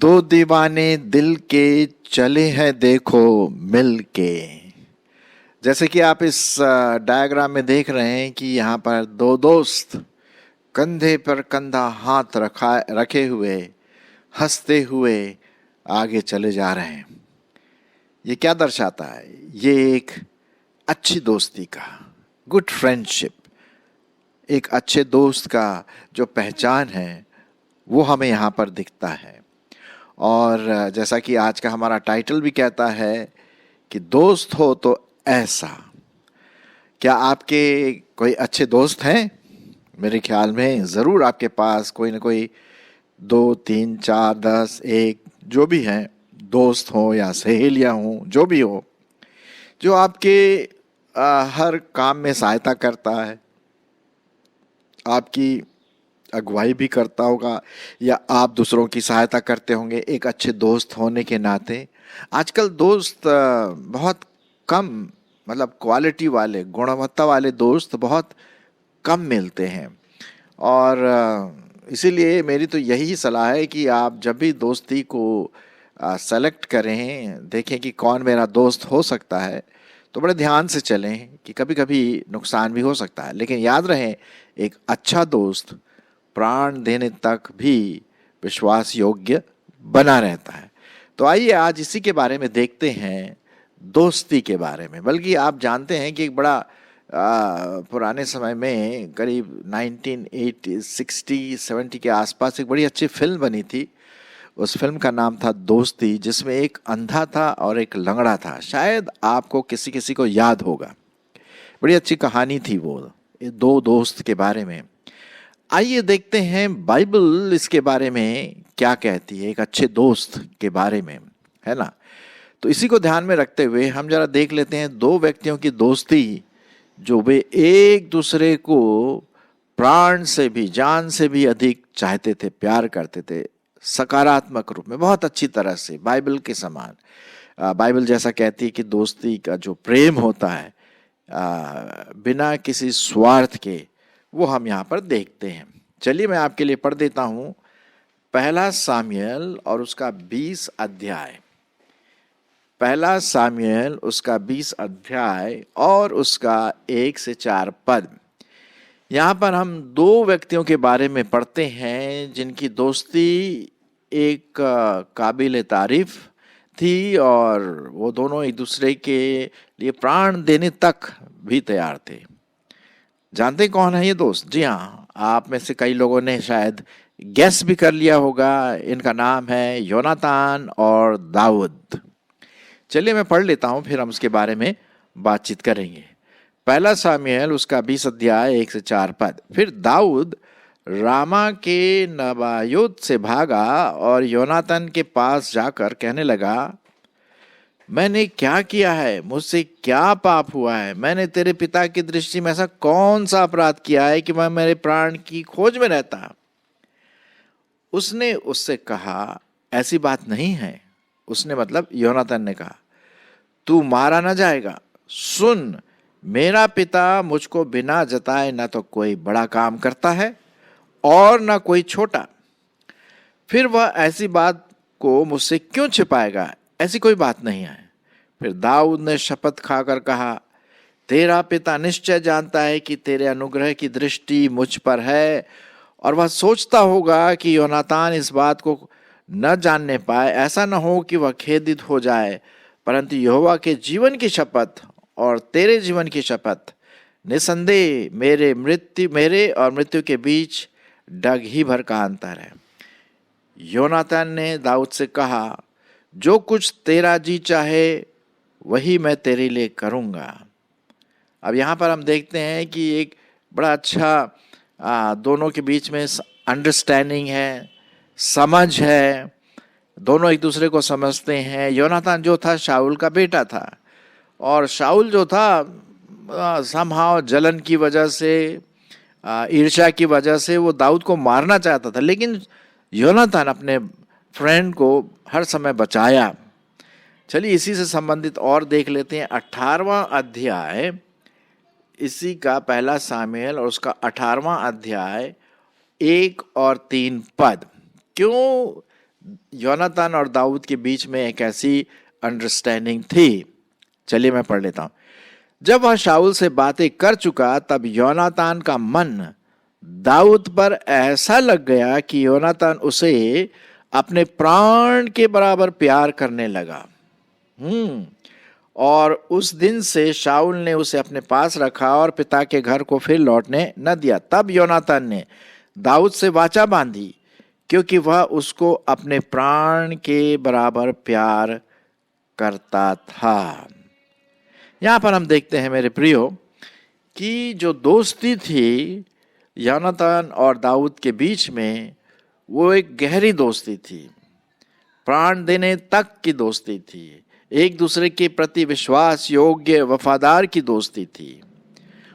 दो दीवाने दिल के चले हैं देखो मिल के। जैसे कि आप इस डायग्राम में देख रहे हैं कि यहाँ पर दो दोस्त कंधे पर कंधा हाथ रखे हुए हंसते हुए आगे चले जा रहे हैं। ये क्या दर्शाता है? ये एक अच्छी दोस्ती का, गुड फ्रेंडशिप, एक अच्छे दोस्त का जो पहचान है वो हमें यहाँ पर दिखता है। और जैसा कि आज का हमारा टाइटल भी कहता है कि दोस्त हो तो ऐसा। क्या आपके कोई अच्छे दोस्त हैं? मेरे ख्याल में ज़रूर आपके पास कोई ना कोई 2 3 4 10 1 जो भी हैं, दोस्त हों या सहेलियां हों, जो भी हो, जो आपके हर काम में सहायता करता है, आपकी अगुवाई भी करता होगा या आप दूसरों की सहायता करते होंगे एक अच्छे दोस्त होने के नाते। आजकल दोस्त बहुत कम, मतलब क्वालिटी वाले, गुणवत्ता वाले दोस्त बहुत कम मिलते हैं। और इसीलिए मेरी तो यही सलाह है कि आप जब भी दोस्ती को सेलेक्ट करें, देखें कि कौन मेरा दोस्त हो सकता है, तो बड़े ध्यान से चलें कि कभी कभी नुकसान भी हो सकता है। लेकिन याद रहे, एक अच्छा दोस्त प्राण देने तक भी विश्वास योग्य बना रहता है। तो आइए आज इसी के बारे में देखते हैं, दोस्ती के बारे में। बल्कि आप जानते हैं कि एक बड़ा पुराने समय में करीब 1980 60 70 के आसपास एक बड़ी अच्छी फिल्म बनी थी। उस फिल्म का नाम था दोस्ती, जिसमें एक अंधा था और एक लंगड़ा था। शायद आपको किसी किसी को याद होगा। बड़ी अच्छी कहानी थी वो, ये दो दोस्त के बारे में। आइए देखते हैं बाइबल इसके बारे में क्या कहती है, एक अच्छे दोस्त के बारे में, है ना। तो इसी को ध्यान में रखते हुए हम जरा देख लेते हैं दो व्यक्तियों की दोस्ती, जो वे एक दूसरे को प्राण से भी, जान से भी अधिक चाहते थे, प्यार करते थे, सकारात्मक रूप में, बहुत अच्छी तरह से, बाइबल के समान। बाइबल जैसा कहती है कि दोस्ती का जो प्रेम होता है बिना किसी स्वार्थ के, वो हम यहाँ पर देखते हैं। चलिए मैं आपके लिए पढ़ देता हूँ पहला सामुएल और उसका 20 अध्याय। पहला सामुएल उसका 20 अध्याय और उसका 1 से 4 पद। यहाँ पर हम दो व्यक्तियों के बारे में पढ़ते हैं जिनकी दोस्ती एक काबिल तारीफ थी, और वो दोनों एक दूसरे के लिए प्राण देने तक भी तैयार थे। जानते कौन है ये दोस्त? जी हाँ, आप में से कई लोगों ने शायद गैस भी कर लिया होगा। इनका नाम है योनातान और दाऊद। चलिए मैं पढ़ लेता हूँ, फिर हम उसके बारे में बातचीत करेंगे। पहला सामुएल उसका 20 अध्याय 1 से 4 पद। फिर दाऊद रामा के नबायोत से भागा और योनातान के पास जाकर कहने लगा, मैंने क्या किया है? मुझसे क्या पाप हुआ है? मैंने तेरे पिता की दृष्टि में ऐसा कौन सा अपराध किया है कि मैं मेरे प्राण की खोज में रहता? उसने उससे कहा, ऐसी बात नहीं है। उसने मतलब योनातान ने कहा, तू मारा न जाएगा। सुन, मेरा पिता मुझको बिना जताए न तो कोई बड़ा काम करता है और न कोई छोटा। फिर वह ऐसी बात को मुझसे क्यों छिपाएगा? ऐसी कोई बात नहीं है। फिर दाऊद ने शपथ खाकर कहा, तेरा पिता निश्चय जानता है कि तेरे अनुग्रह की दृष्टि मुझ पर है, और वह सोचता होगा कि योनातान इस बात को न जानने पाए, ऐसा न हो कि वह खेदित हो जाए। परंतु यहोवा के जीवन की शपथ और तेरे जीवन की शपथ, निसंदेह मेरे और मृत्यु के बीच डग ही भर का अंतर है। योनातान ने दाऊद से कहा, जो कुछ तेरा जी चाहे वही मैं तेरे लिए करूँगा। अब यहाँ पर हम देखते हैं कि एक बड़ा अच्छा दोनों के बीच में अंडरस्टैंडिंग है, समझ है, दोनों एक दूसरे को समझते हैं। योनातान जो था शाऊल का बेटा था, और शाऊल जो था समहाव जलन की वजह से, ईर्ष्या की वजह से वो दाऊद को मारना चाहता था, लेकिन योनातान अपने फ्रेंड को हर समय बचाया। चलिए इसी से संबंधित और देख लेते हैं 18वां अध्याय, इसी का पहला सामुएल और उसका 18वां अध्याय 1 और 3 पद। क्यों योनातान और दाऊद के बीच में एक ऐसी अंडरस्टैंडिंग थी। चलिए मैं पढ़ लेता हूं। जब वह शाऊल से बातें कर चुका तब योनातान का मन दाऊद पर ऐसा लग गया कि योनातान उसे अपने प्राण के बराबर प्यार करने लगा। और उस दिन से शाऊल ने उसे अपने पास रखा और पिता के घर को फिर लौटने न दिया। तब योनातान ने दाऊद से वाचा बांधी, क्योंकि वह उसको अपने प्राण के बराबर प्यार करता था। यहां पर हम देखते हैं मेरे प्रियो कि जो दोस्ती थी योनातान और दाऊद के बीच में, वो एक गहरी दोस्ती थी, प्राण देने तक की दोस्ती थी, एक दूसरे के प्रति विश्वास योग्य वफादार की दोस्ती थी।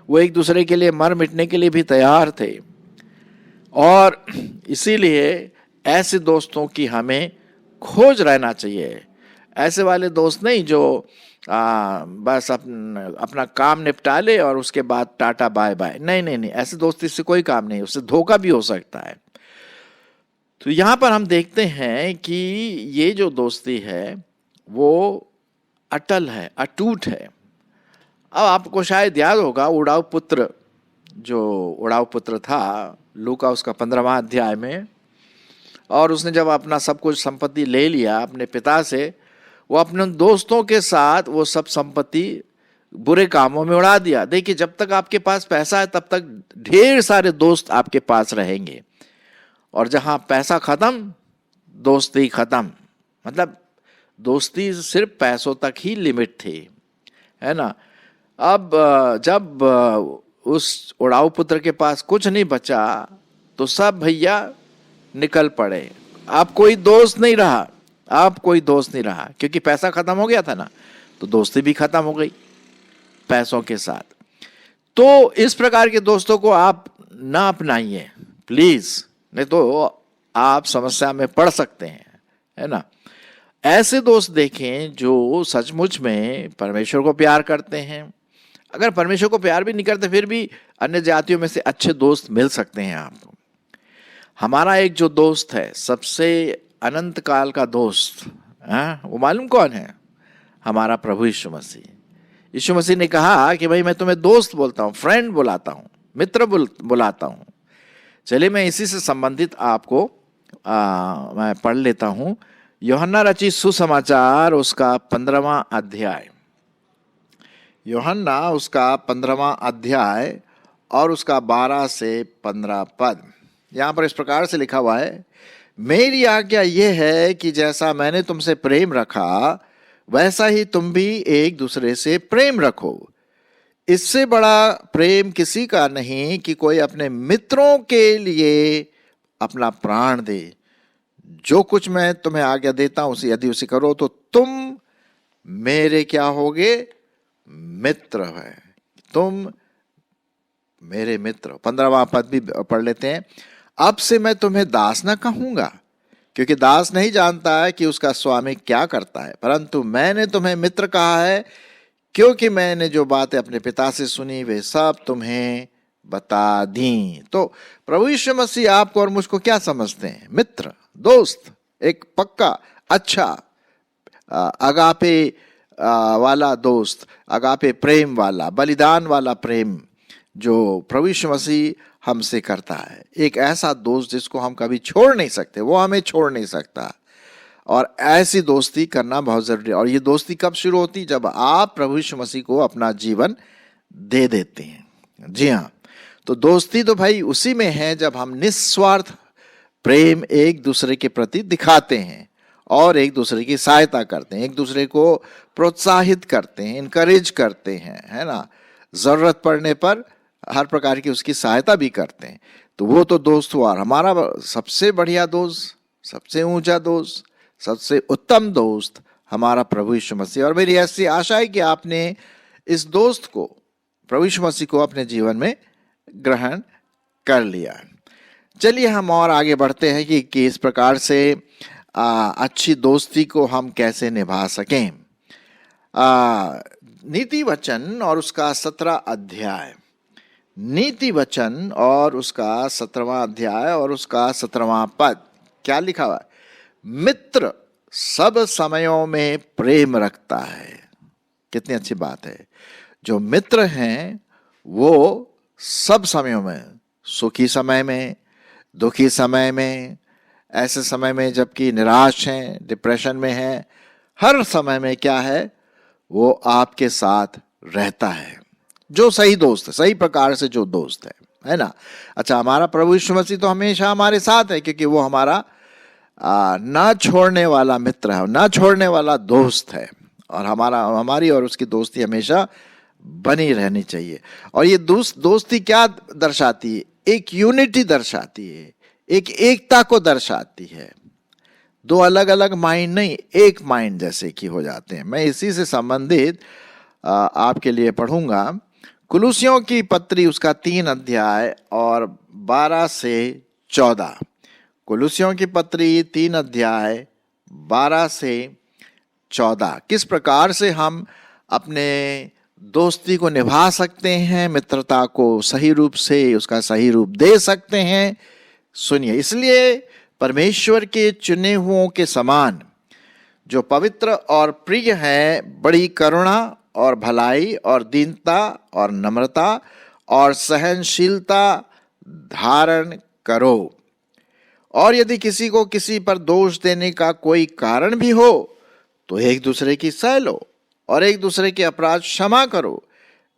वो एक दूसरे के लिए मर मिटने के लिए भी तैयार थे। और इसीलिए ऐसे दोस्तों की हमें खोज रहना चाहिए। ऐसे वाले दोस्त नहीं जो बस अपना काम निपटा ले और उसके बाद टाटा बाय बाय। नहीं नहीं नहीं, ऐसे दोस्ती से कोई काम नहीं, उससे धोखा भी हो सकता है। तो यहाँ पर हम देखते हैं कि ये जो दोस्ती है वो अटल है, अटूट है। अब आपको शायद याद होगा उड़ाऊ पुत्र, जो उड़ाऊ पुत्र था लूका उसका 15वां अध्याय में, और उसने जब अपना सब कुछ संपत्ति ले लिया अपने पिता से, वो अपने दोस्तों के साथ वो सब संपत्ति बुरे कामों में उड़ा दिया। देखिए, जब तक आपके पास पैसा है तब तक ढेर सारे दोस्त आपके पास रहेंगे, और जहां पैसा खत्म दोस्ती खत्म। मतलब दोस्ती सिर्फ पैसों तक ही लिमिट थी, है ना। अब जब उस उड़ाऊ पुत्र के पास कुछ नहीं बचा तो सब भैया निकल पड़े। अब कोई दोस्त नहीं रहा, अब कोई दोस्त नहीं रहा, क्योंकि पैसा खत्म हो गया था ना, तो दोस्ती भी खत्म हो गई पैसों के साथ। तो इस प्रकार के दोस्तों को आप ना अपनाइए प्लीज, नहीं तो आप समस्या में पड़ सकते हैं, है ना। ऐसे दोस्त देखें जो सचमुच में परमेश्वर को प्यार करते हैं। अगर परमेश्वर को प्यार भी नहीं करते फिर भी अन्य जातियों में से अच्छे दोस्त मिल सकते हैं आपको। हमारा एक जो दोस्त है, सबसे अनंत काल का दोस्त, वो मालूम कौन है? हमारा प्रभु यीशु मसीह। यीशु मसीह ने कहा कि भाई मैं तुम्हें दोस्त बोलता हूँ, फ्रेंड बुलाता हूँ, मित्र बुलाता हूँ। चलिए मैं इसी से संबंधित आपको मैं पढ़ लेता हूँ। यूहन्ना रचित सुसमाचार उसका 15वां अध्याय, यूहन्ना उसका 15वां अध्याय और उसका 12 से 15 पद। यहाँ पर इस प्रकार से लिखा हुआ है, मेरी आज्ञा यह है कि जैसा मैंने तुमसे प्रेम रखा वैसा ही तुम भी एक दूसरे से प्रेम रखो। इससे बड़ा प्रेम किसी का नहीं कि कोई अपने मित्रों के लिए अपना प्राण दे। जो कुछ मैं तुम्हें आज्ञा देता हूं यदि उसे करो तो तुम मेरे क्या होगे? मित्र है। तुम मेरे मित्र। 15वां पद भी पढ़ लेते हैं। अब से मैं तुम्हें दास न कहूंगा, क्योंकि दास नहीं जानता है कि उसका स्वामी क्या करता है, परंतु मैंने तुम्हें मित्र कहा है, क्योंकि मैंने जो बातें अपने पिता से सुनी वे सब तुम्हें बता दी। तो प्रभु यीशु मसीह आपको और मुझको क्या समझते हैं? मित्र, दोस्त, एक पक्का अच्छा अगापे वाला दोस्त, अगापे प्रेम वाला, बलिदान वाला प्रेम जो प्रभु यीशु मसीह हमसे करता है। एक ऐसा दोस्त जिसको हम कभी छोड़ नहीं सकते, वो हमें छोड़ नहीं सकता, और ऐसी दोस्ती करना बहुत जरूरी है। और ये दोस्ती कब शुरू होती? जब आप प्रभु यीशु मसीह को अपना जीवन दे देते हैं। जी हाँ, तो दोस्ती तो भाई उसी में है जब हम निस्वार्थ प्रेम एक दूसरे के प्रति दिखाते हैं और एक दूसरे की सहायता करते हैं, एक दूसरे को प्रोत्साहित करते हैं, इनकरेज करते हैं, है ना। जरूरत पड़ने पर हर प्रकार की उसकी सहायता भी करते हैं। तो वो तो दोस्त हुआ। और हमारा सबसे बढ़िया दोस्त, सबसे ऊंचा दोस्त, सबसे उत्तम दोस्त हमारा प्रभु यीशु मसीह। और मेरी ऐसी आशा है कि आपने इस दोस्त को, प्रभु यीशु मसीह को अपने जीवन में ग्रहण कर लिया। चलिए हम और आगे बढ़ते हैं कि इस प्रकार से अच्छी दोस्ती को हम कैसे निभा सकें। नीति वचन और उसका 17 अध्याय, नीति वचन और उसका 17वां अध्याय और उसका 17वां पद क्या लिखा हुआ है? मित्र सब समयों में प्रेम रखता है। कितनी अच्छी बात है। जो मित्र हैं वो सब समयों में, सुखी समय में, दुखी समय में, ऐसे समय में जबकि निराश हैं, डिप्रेशन में हैं, हर समय में क्या है, वो आपके साथ रहता है। जो सही दोस्त है, सही प्रकार से जो दोस्त है ना। अच्छा, हमारा प्रभु यीशु मसीह तो हमेशा हमारे साथ है, क्योंकि वो हमारा ना छोड़ने वाला मित्र है, ना छोड़ने वाला दोस्त है, और हमारी और उसकी दोस्ती हमेशा बनी रहनी चाहिए। और ये दोस्ती क्या दर्शाती है? एक यूनिटी दर्शाती है, एक एकता को दर्शाती है। दो अलग अलग माइंड नहीं, एक माइंड जैसे कि हो जाते हैं। मैं इसी से संबंधित आपके लिए पढ़ूंगा कुलुसियों की पत्री, उसका 3 अध्याय और 12 से 14। कुलुसियों की पत्री 3 अध्याय 12 से 14। किस प्रकार से हम अपने दोस्ती को निभा सकते हैं, मित्रता को सही रूप से उसका सही रूप दे सकते हैं, सुनिए। इसलिए परमेश्वर के चुने हुओं के समान जो पवित्र और प्रिय हैं, बड़ी करुणा और भलाई और दीनता और नम्रता और सहनशीलता धारण करो। और यदि किसी को किसी पर दोष देने का कोई कारण भी हो तो एक दूसरे की सह लो और एक दूसरे के अपराध क्षमा करो,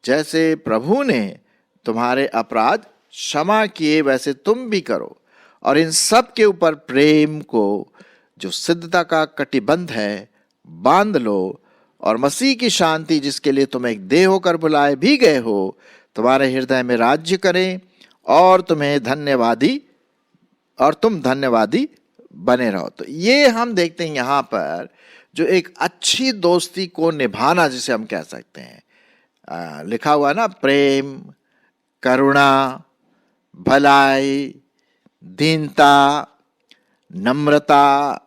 जैसे प्रभु ने तुम्हारे अपराध क्षमा किए वैसे तुम भी करो। और इन सब के ऊपर प्रेम को, जो सिद्धता का कटिबंध है, बांध लो, और मसीह की शांति, जिसके लिए तुम एक देह होकर बुलाए भी गए हो, तुम्हारे हृदय में राज्य करें, और तुम धन्यवादी बने रहो। तो ये हम देखते हैं यहाँ पर, जो एक अच्छी दोस्ती को निभाना, जिसे हम कह सकते हैं, लिखा हुआ ना, प्रेम, करुणा, भलाई, दीनता, नम्रता,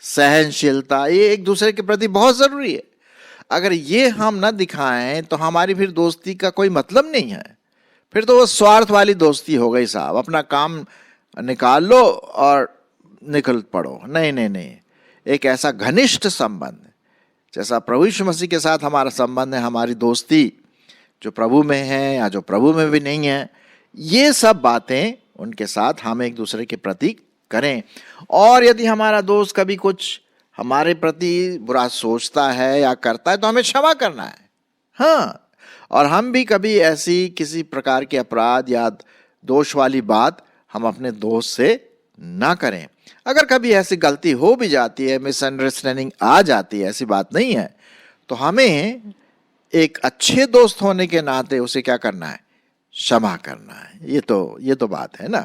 सहनशीलता, ये एक दूसरे के प्रति बहुत जरूरी है। अगर ये हम ना दिखाएं तो हमारी फिर दोस्ती का कोई मतलब नहीं है। फिर तो वो स्वार्थ वाली दोस्ती हो गई साहब, अपना काम निकाल लो और निकल पड़ो। नहीं नहीं नहीं, एक ऐसा घनिष्ठ संबंध जैसा प्रभु यीशु मसीह के साथ हमारा संबंध है, हमारी दोस्ती जो प्रभु में है या जो प्रभु में भी नहीं है, ये सब बातें उनके साथ हम एक दूसरे के प्रति करें। और यदि हमारा दोस्त कभी कुछ हमारे प्रति बुरा सोचता है या करता है तो हमें क्षमा करना है। हाँ, और हम भी कभी ऐसी किसी प्रकार के अपराध या दोष वाली बात हम अपने दोस्त से ना करें। अगर कभी ऐसी गलती हो भी जाती है, मिसअंडरस्टैंडिंग आ जाती है, ऐसी बात नहीं है, तो हमें एक अच्छे दोस्त होने के नाते उसे क्या करना है? क्षमा करना है। ये तो बात है ना।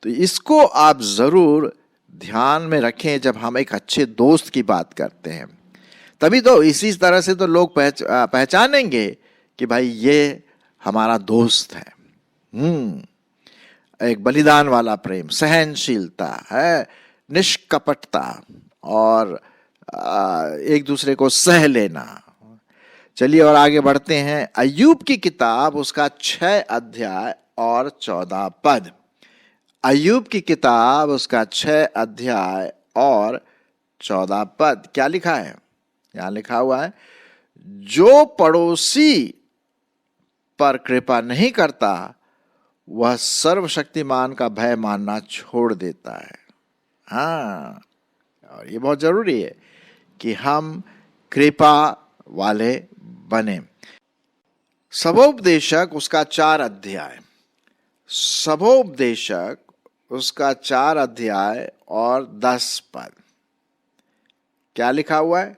तो इसको आप जरूर ध्यान में रखें जब हम एक अच्छे दोस्त की बात करते हैं। तभी तो, इसी तरह से तो लोग पहचानेंगे कि भाई ये हमारा दोस्त है। एक बलिदान वाला प्रेम, सहनशीलता है, निष्कपटता, और एक दूसरे को सह लेना। चलिए और आगे बढ़ते हैं। अय्यूब की किताब, उसका 6 अध्याय और 14 पद। अय्यूब की किताब, उसका 6 अध्याय और 14 पद। क्या लिखा है? यहां लिखा हुआ है, जो पड़ोसी पर कृपा नहीं करता वह सर्वशक्तिमान का भय मानना छोड़ देता है। हाँ, और ये बहुत जरूरी है कि हम कृपा वाले बने। सबोपदेशक, उसका 4 अध्याय, सबोपदेशक उसका 4 अध्याय और 10 पद। क्या लिखा हुआ है?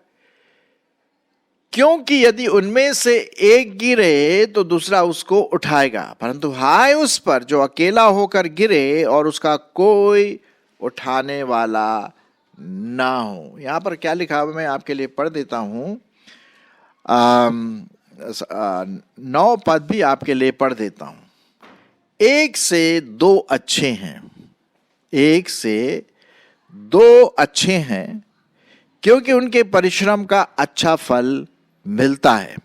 क्योंकि यदि उनमें से एक गिरे तो दूसरा उसको उठाएगा, परंतु हाय उस पर जो अकेला होकर गिरे और उसका कोई उठाने वाला ना हो। यहां पर क्या लिखा हुआ, मैं आपके लिए पढ़ देता हूं। 9 पद भी आपके लिए पढ़ देता हूं। 1 से 2 अच्छे हैं, 1 से 2 अच्छे हैं, क्योंकि उनके परिश्रम का अच्छा फल मिलता है।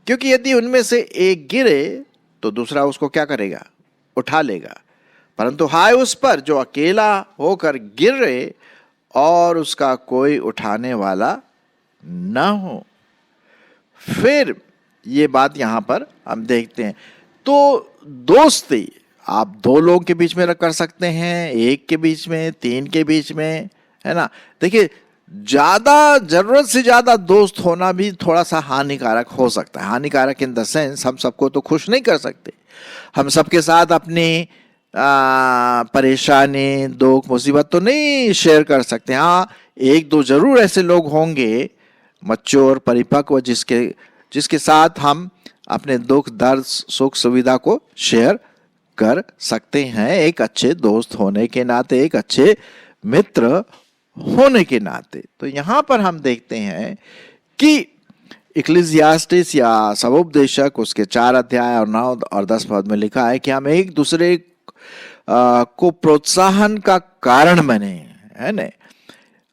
क्योंकि यदि उनमें से एक गिरे तो दूसरा उसको क्या करेगा? उठा लेगा। परंतु हाय उस पर जो अकेला होकर गिरे और उसका कोई उठाने वाला न हो। फिर ये बात यहाँ पर हम देखते हैं। तो दोस्ती आप दो लोगों के बीच में कर सकते हैं, एक के बीच में, तीन के बीच में, है ना। देखिए, ज्यादा जरूरत से ज्यादा दोस्त होना भी थोड़ा सा हानिकारक हो सकता है। हानिकारक इन द सेंस, हम सबको तो खुश नहीं कर सकते, हम सबके साथ अपनी परेशानी, दुख, मुसीबत तो नहीं शेयर कर सकते। हाँ, एक दो जरूर ऐसे लोग होंगे मैच्योर, परिपक्व, जिसके साथ हम अपने दुख, दर्द, सुख, सुविधा को शेयर कर सकते हैं, एक अच्छे दोस्त होने के नाते, एक अच्छे मित्र होने के नाते। तो यहां पर हम देखते हैं कि इक्लेसियास्टिस या सबोपदेशक उसके 4 अध्याय और 9 और 10 पद में लिखा है कि हम एक दूसरे को प्रोत्साहन का कारण बने, है ना।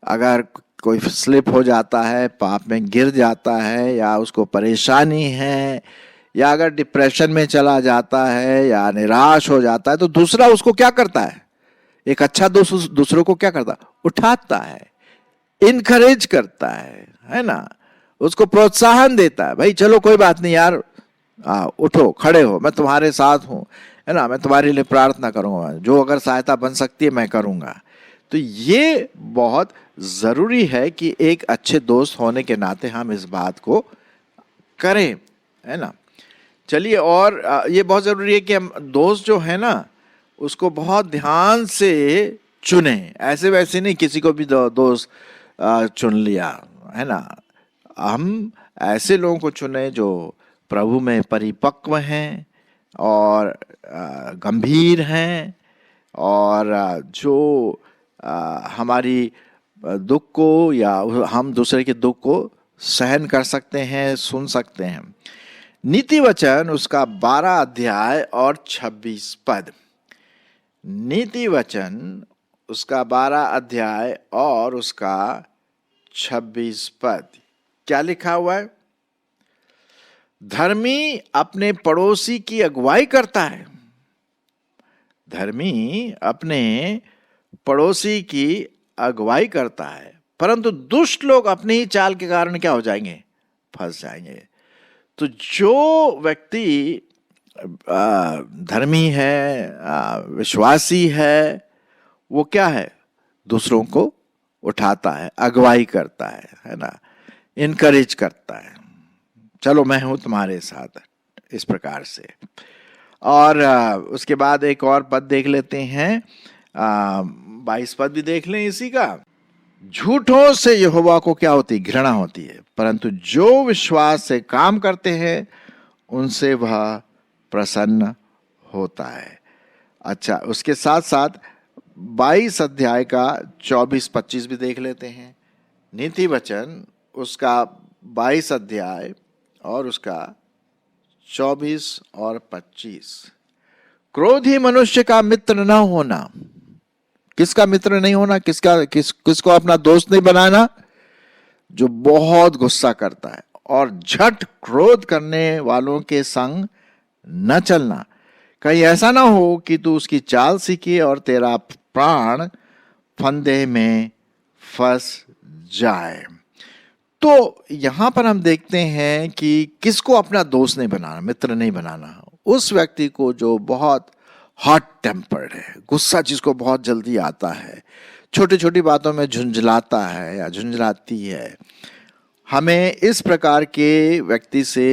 अगर कोई स्लिप हो जाता है, पाप में गिर जाता है, या उसको परेशानी है, या अगर डिप्रेशन में चला जाता है या निराश हो जाता है, तो दूसरा उसको क्या करता है? एक अच्छा दोस्त दूसरों को क्या करता है? उठाता है, इनकरेज करता है ना, उसको प्रोत्साहन देता है। भाई चलो कोई बात नहीं यार, उठो, खड़े हो, मैं तुम्हारे साथ हूं, है ना, मैं तुम्हारे लिए प्रार्थना करूंगा, जो अगर सहायता बन सकती है मैं करूंगा। तो ये बहुत जरूरी है कि एक अच्छे दोस्त होने के नाते हम इस बात को करें, है ना। चलिए, और ये बहुत जरूरी है कि हम दोस्त जो है ना उसको बहुत ध्यान से चुने, ऐसे वैसे नहीं किसी को भी दोस्त चुन लिया, है ना। हम ऐसे लोगों को चुने जो प्रभु में परिपक्व हैं और गंभीर हैं, और जो हमारी दुख को या हम दूसरे के दुख को सहन कर सकते हैं, सुन सकते हैं। नीति वचन उसका 12 अध्याय और 26 पद। नीति वचन उसका 12 अध्याय और उसका 26 पद क्या लिखा हुआ है? धर्मी अपने पड़ोसी की अगुवाई करता है। धर्मी अपने पड़ोसी की अगुवाई करता है, परंतु दुष्ट लोग अपनी ही चाल के कारण क्या हो जाएंगे? फंस जाएंगे। तो जो व्यक्ति धर्मी है, विश्वासी है, वो क्या है? दूसरों को उठाता है, अगुवाई करता है ना, इनकरेज करता है, चलो मैं हूं तुम्हारे साथ, इस प्रकार से। और उसके बाद एक और पद देख लेते हैं, 22 पद भी देख लें इसी का। झूठों से यहोवा को क्या होती? घृणा होती है, परंतु जो विश्वास से काम करते हैं उनसे वह प्रसन्न होता है। अच्छा, उसके साथ साथ 22 अध्याय का 24-25 भी देख लेते हैं। नीति वचन उसका 22 अध्याय और उसका 24 और 25। क्रोधी मनुष्य का मित्र न होना। किसका मित्र नहीं होना? किसको अपना दोस्त नहीं बनाना? जो बहुत गुस्सा करता है और झट क्रोध करने वालों के संग न चलना, कहीं ऐसा ना हो कि तू उसकी चाल सीखे और तेरा प्राण फंदे में फंस जाए। तो यहां पर हम देखते हैं कि किसको अपना दोस्त नहीं बनाना, मित्र नहीं बनाना? उस व्यक्ति को जो बहुत हॉट टेम्पर्ड है, गुस्सा जिसको बहुत जल्दी आता है, छोटी छोटी बातों में झुंझलाता है या झुंझलाती है। हमें इस प्रकार के व्यक्ति से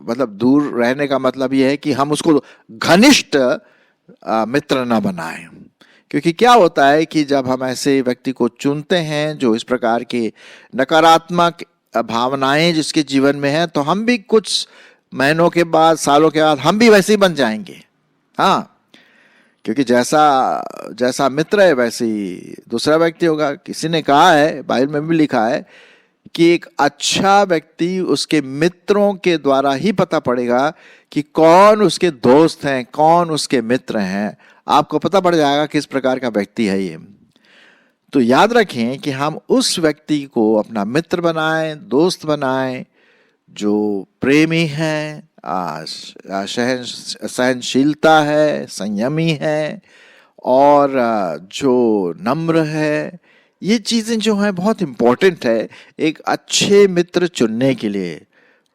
मतलब दूर रहने का मतलब यह है कि हम उसको घनिष्ठ मित्र ना बनाएं। क्योंकि क्या होता है कि जब हम ऐसे व्यक्ति को चुनते हैं जो इस प्रकार के नकारात्मक भावनाएं जिसके जीवन में है, तो हम भी कुछ महीनों के बाद, सालों के बाद हम भी वैसे ही बन जाएंगे। हाँ, क्योंकि जैसा मित्र है वैसे ही दूसरा व्यक्ति होगा। किसी ने कहा है, बाइबल में भी लिखा है कि एक अच्छा व्यक्ति उसके मित्रों के द्वारा ही पता पड़ेगा कि कौन उसके दोस्त हैं, कौन उसके मित्र हैं। आपको पता पड़ जाएगा किस प्रकार का व्यक्ति है ये। तो याद रखें कि हम उस व्यक्ति को अपना मित्र बनाएं, दोस्त बनाएं, जो प्रेमी है, सहनशीलता है, संयमी है, और जो नम्र है, ये चीजें जो हैं बहुत इंपॉर्टेंट है एक अच्छे मित्र चुनने के लिए।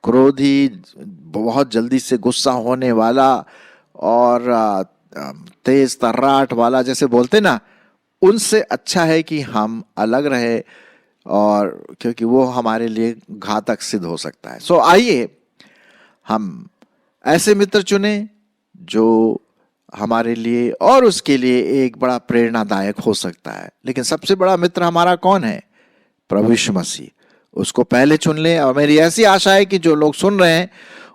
क्रोधी, बहुत जल्दी से गुस्सा होने वाला और तेज तर्राट वाला जैसे बोलते ना, उनसे अच्छा है कि हम अलग रहे, और क्योंकि वो हमारे लिए घातक सिद्ध हो सकता है। सो आइए हम ऐसे मित्र चुने जो हमारे लिए और उसके लिए एक बड़ा प्रेरणादायक हो सकता है। लेकिन सबसे बड़ा मित्र हमारा कौन है? प्रभु यीशु मसीह। उसको पहले चुन लें। और मेरी ऐसी आशा है कि जो लोग सुन रहे हैं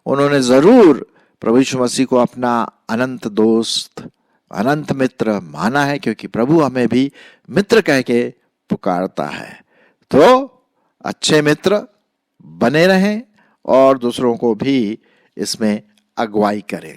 उन्होंने जरूर प्रभु यीशु मसीह को अपना अनंत दोस्त, अनंत मित्र माना है, क्योंकि प्रभु हमें भी मित्र कह के पुकारता है। तो अच्छे मित्र बने रहें और दूसरों को भी इसमें अगुवाई करें।